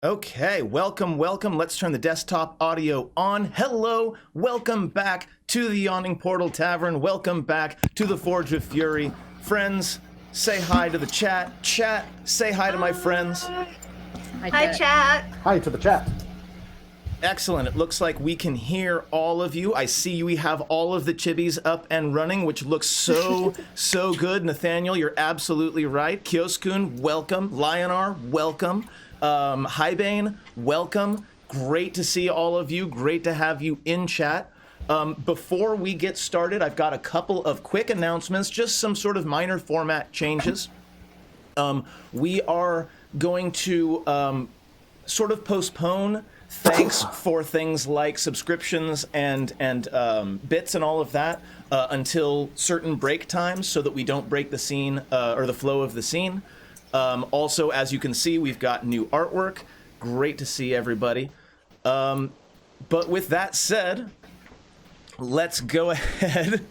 Okay, welcome. Let's turn the desktop audio on. Hello, welcome back to the Yawning Portal Tavern. Welcome back to the Forge of Fury. Friends, say hi to the chat. Chat, say hi to my friends. Hi, chat. Hi to the chat. Excellent. It looks like we can hear all of you. I see we have all of the chibis up and running, which looks so good. Nathaniel, you're absolutely right. Kioskun, welcome. Lionar, welcome. Hybane, welcome. Great to see all of you. Great to have you in chat. Before we get started, I've got a couple of quick announcements, just some sort of minor format changes. We are going to sort of postpone thanks for things like subscriptions and bits and all of that until certain break times so that we don't break the scene or the flow of the scene. Also, as you can see, we've got new artwork. Great to see everybody. But with that said, let's go ahead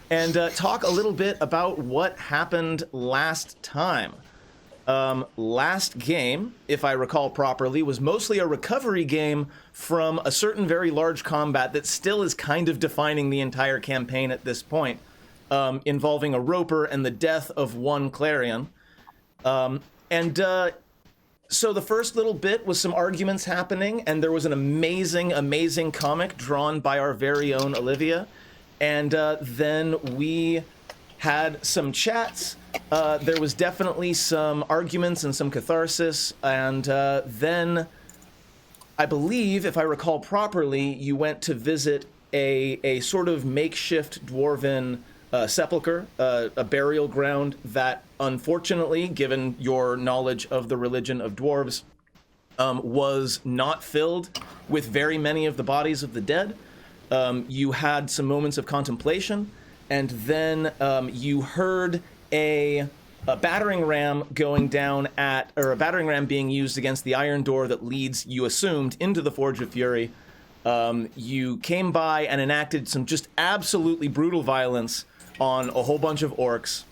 and talk a little bit about what happened last time. Last game, if I recall properly, was mostly a recovery game from a certain very large combat that still is kind of defining the entire campaign at this point, involving a roper and the death of one Clarion. So the first little bit was some arguments happening, and there was an amazing comic drawn by our very own Olivia. And then we had some chats. There was definitely some arguments and some catharsis. And then, I believe, if I recall properly, you went to visit a sort of makeshift dwarven sepulcher, a burial ground that, unfortunately, given your knowledge of the religion of dwarves, was not filled with very many of the bodies of the dead. You had some moments of contemplation, and then you heard a battering ram going down or a battering ram being used against the iron door that leads, you assumed, into the Forge of Fury. You came by and enacted some just absolutely brutal violence on a whole bunch of orcs,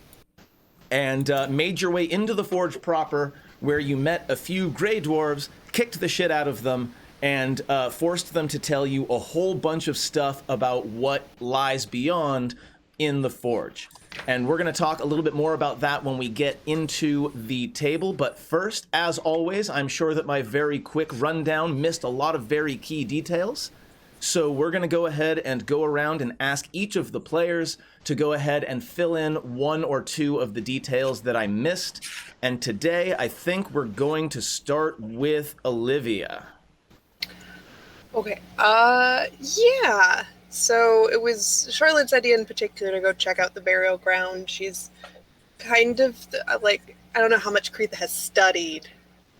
and made your way into the Forge proper, where you met a few gray dwarves, kicked the shit out of them, and forced them to tell you a whole bunch of stuff about what lies beyond in the Forge. And we're going to talk a little bit more about that when we get into the table. But first, as always, I'm sure that my very quick rundown missed a lot of very key details. So we're going to go ahead and go around and ask each of the players to go ahead and fill in one or two of the details that I missed. And today, I think we're going to start with Olivia. Okay. Yeah. So it was Charlotte's idea in particular to go check out the burial ground. She's kind of I don't know how much Kreitha has studied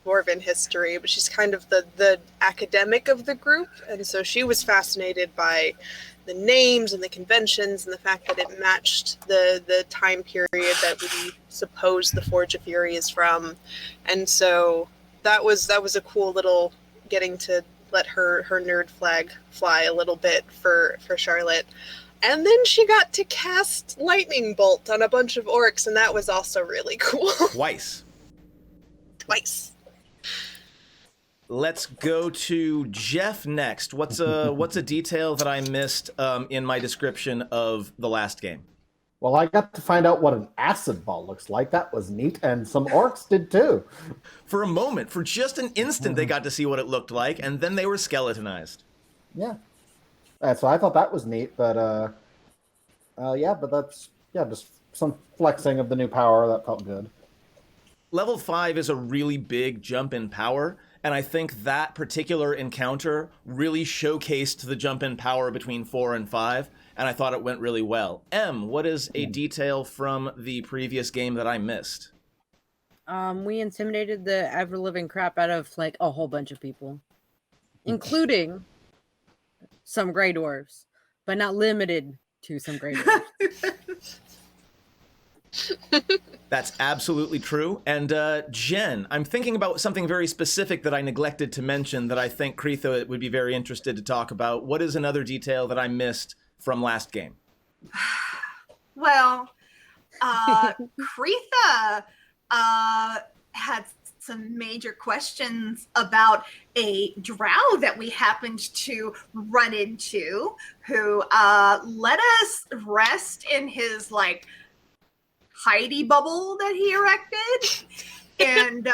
Dwarven history, but she's kind of the academic of the group, and so she was fascinated by the names and the conventions and the fact that it matched the time period that we suppose the Forge of Fury is from. And so that was a cool little getting to let her nerd flag fly a little bit for Charlotte. And then she got to cast Lightning Bolt on a bunch of orcs, and that was also really cool. Twice. Let's go to Jeff next. What's a detail that I missed in my description of the last game? Well, I got to find out what an acid ball looks like. That was neat, and some orcs did too. For a moment, for just an instant, they got to see what it looked like, and then they were skeletonized. Yeah. So I thought that was neat, but but that's just some flexing of the new power that felt good. Level 5 is a really big jump in power, and I think that particular encounter really showcased the jump in power between 4 and 5, and I thought it went really well. Em, what is a detail from the previous game that I missed? We intimidated the ever-living crap out of, a whole bunch of people, including some gray dwarves, but not limited to some gray dwarves. That's absolutely true. And Jen, I'm thinking about something very specific that I neglected to mention that I think Kreitha would be very interested to talk about. What is another detail that I missed from last game? Well, Kreitha had some major questions about a drow that we happened to run into who let us rest in his like hidey bubble that he erected. And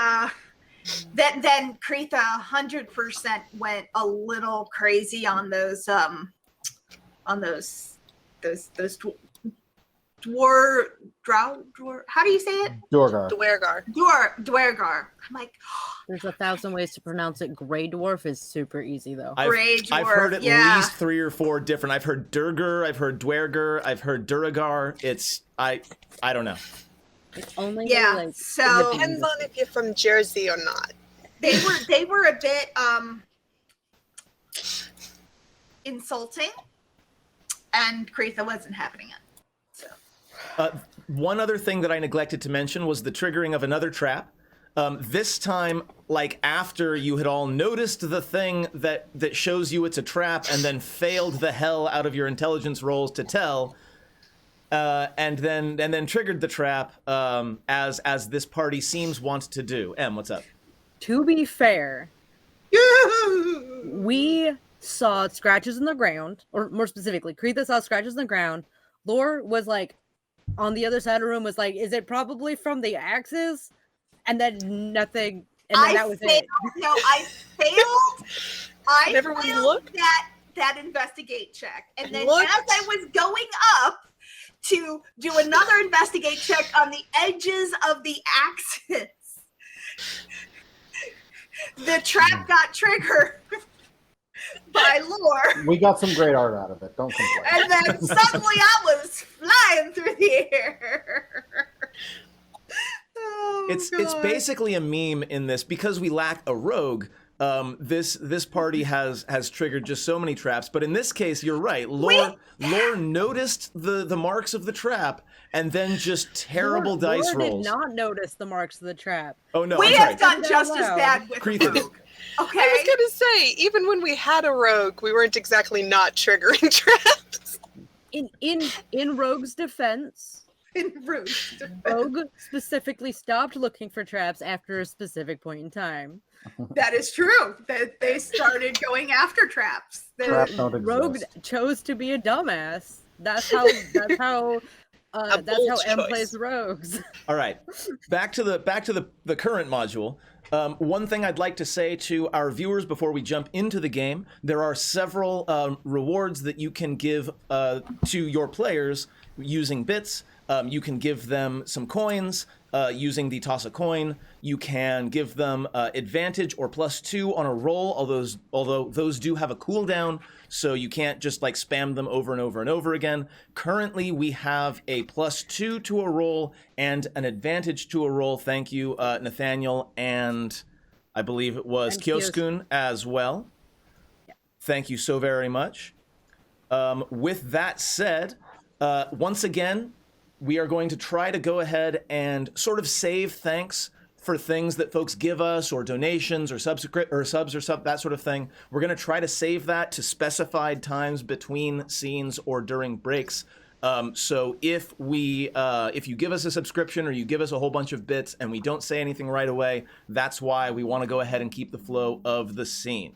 then Kretha 100% went a little crazy on those dwarf, how do you say it? Dorgar. Dwergar. I'm like, There's 1,000 ways to pronounce it. Grey dwarf is super easy though. I've heard at least 3 or 4 different. I've heard Durgar, I've heard Dwergar, I've heard Duragar. It's I don't know. It's only yeah. So Depends on if you're from Jersey or not. they were a bit insulting, and Kretha wasn't having it. One other thing that I neglected to mention was the triggering of another trap. This time, like after you had all noticed the thing that shows you it's a trap and then failed the hell out of your intelligence rolls to tell, and then triggered the trap, as this party seems want to do. Em, what's up? To be fair, we saw scratches in the ground, or more specifically, Kretha saw scratches in the ground. Lore was like, on the other side of the room, was like, is it probably from the axes? And then nothing, and then that was it. No, I failed. I Everyone failed look. that investigate check. And then Look. as I was going up to do another investigate check on the edges of the axis, the trap got triggered by Lore. We got some great art out of it. Don't complain. And then suddenly I was flying through the air. Oh, It's God. basically a meme in this because we lack a rogue. This party has triggered just so many traps, but in this case, you're right. Lore noticed the marks of the trap and then just terrible dice Lore rolls. did not notice the marks of the trap. Oh no, We I'm have sorry. done just as bad with Kretha did. Rogue. Okay. I was gonna say, even when we had a rogue, we weren't exactly not triggering traps. In Rogue's defense, In Rogue. Rogue specifically stopped looking for traps after a specific point in time. That is true. That they started going after traps. Traps don't exist. Rogue chose to be a dumbass. That's how bold M choice. plays rogues. All right, back to the current module. One thing I'd like to say to our viewers before we jump into the game: there are several rewards that you can give to your players using bits. You can give them some coins using the toss a coin. You can give them advantage or +2 on a roll, although those do have a cooldown, so you can't just like spam them over and over and over again. Currently, we have a +2 to a roll and an advantage to a roll. Thank you, Nathaniel, and I believe it was And Kioskun as well. Yeah. Thank you so very much. With that said, once again, we are going to try to go ahead and sort of save thanks for things that folks give us, or donations, or subs, that sort of thing. We're going to try to save that to specified times between scenes or during breaks. So if you give us a subscription or you give us a whole bunch of bits and we don't say anything right away, that's why we want to go ahead and keep the flow of the scene.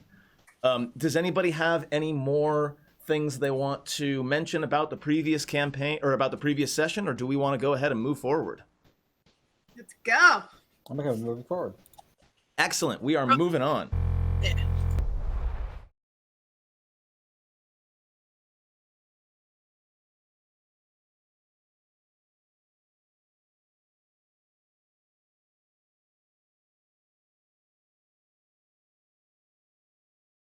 Does anybody have any more things they want to mention about the previous campaign or about the previous session, or do we want to go ahead and move forward? Let's go. I'm okay with moving forward. Excellent. We are moving on.